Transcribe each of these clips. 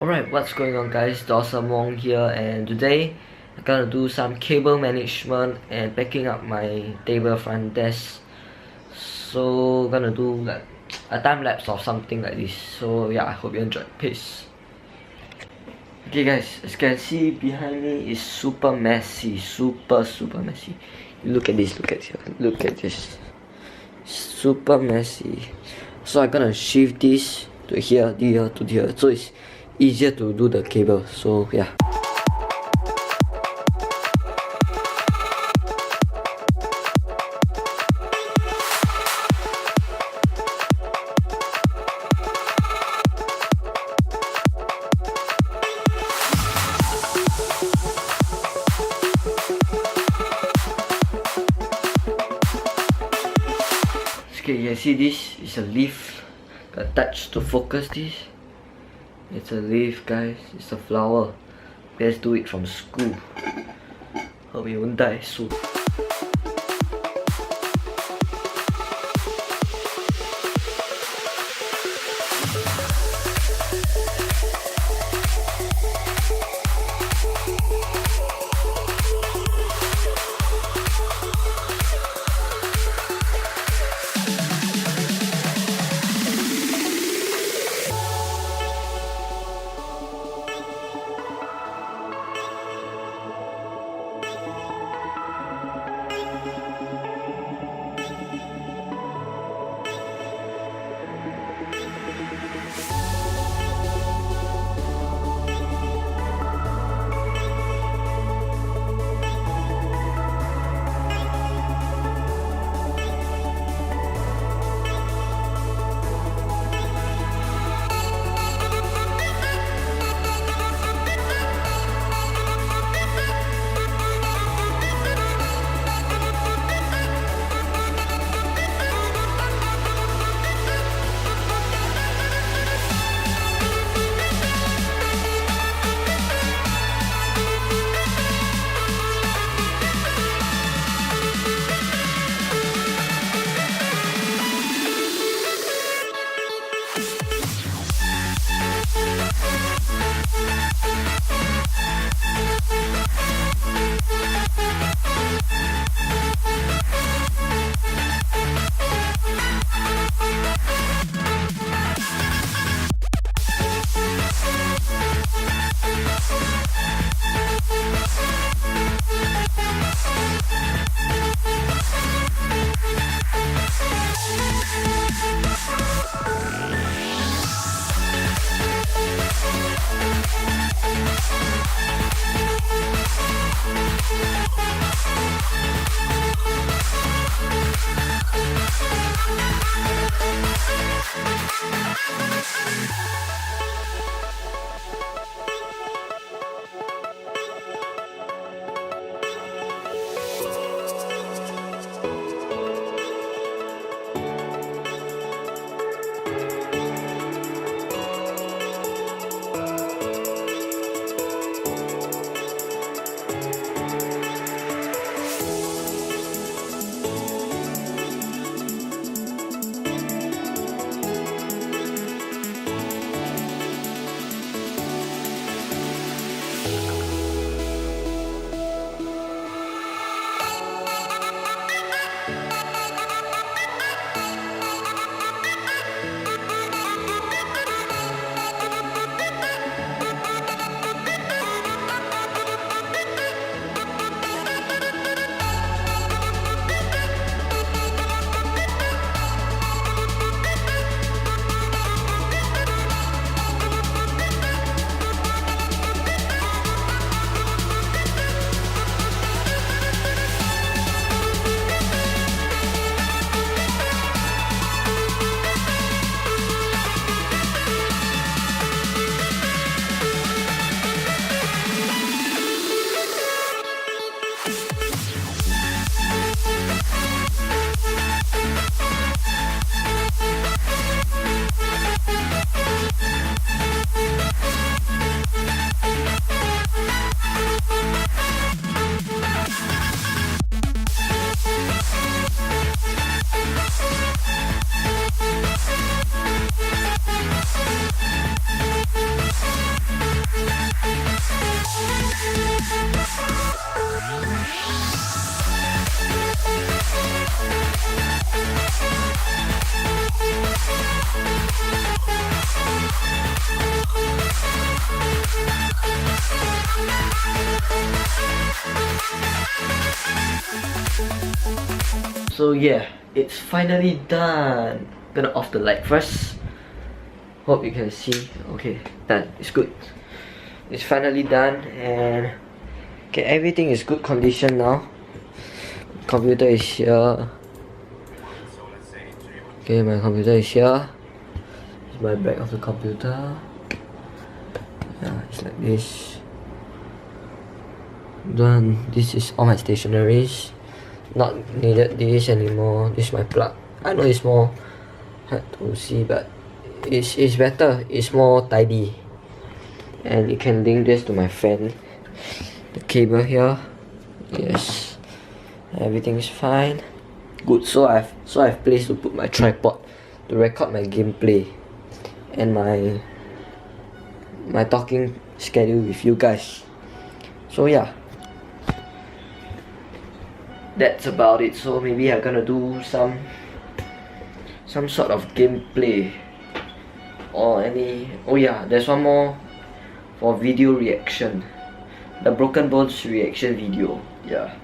Alright, what's going on guys? Dawson Wong here, and today I'm gonna do some cable management and backing up my table front desk. So gonna do like a time lapse of something like this. So yeah, I hope you enjoy. Peace. Okay guys, as you can see behind me is super messy, super messy. Look at this, look at this. Super messy. So I'm gonna shift this to here, to here, so it's easier to do the cable. So yeah. Okay, you see this is a leaf attached to focus this. It's a leaf guys, it's a flower. Let's do it from school. Hope you won't die soon. So yeah, it's finally done. Gonna off the light first. Hope you can see. Okay, done. It's good. It's finally done, and okay, everything is good condition now. Computer is here. Okay, my computer is here. It's my back of the computer. Yeah, it's like this. Done. This is all my stationaries. Not needed this anymore. This is my plug. I know it's more hard to see, but it's better. It's more tidy. And you can link this to my fan. The cable here. Yes. Everything is fine. Good. So I've place to put my tripod to record my gameplay and my talking schedule with you guys. So yeah, that's about it. So maybe I'm gonna do some sort of gameplay or any. Oh yeah, there's one more for video reaction, the Broken Bones reaction video. Yeah,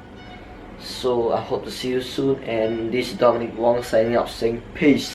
so I hope to see you soon, and this is Dominic Wong signing out saying peace.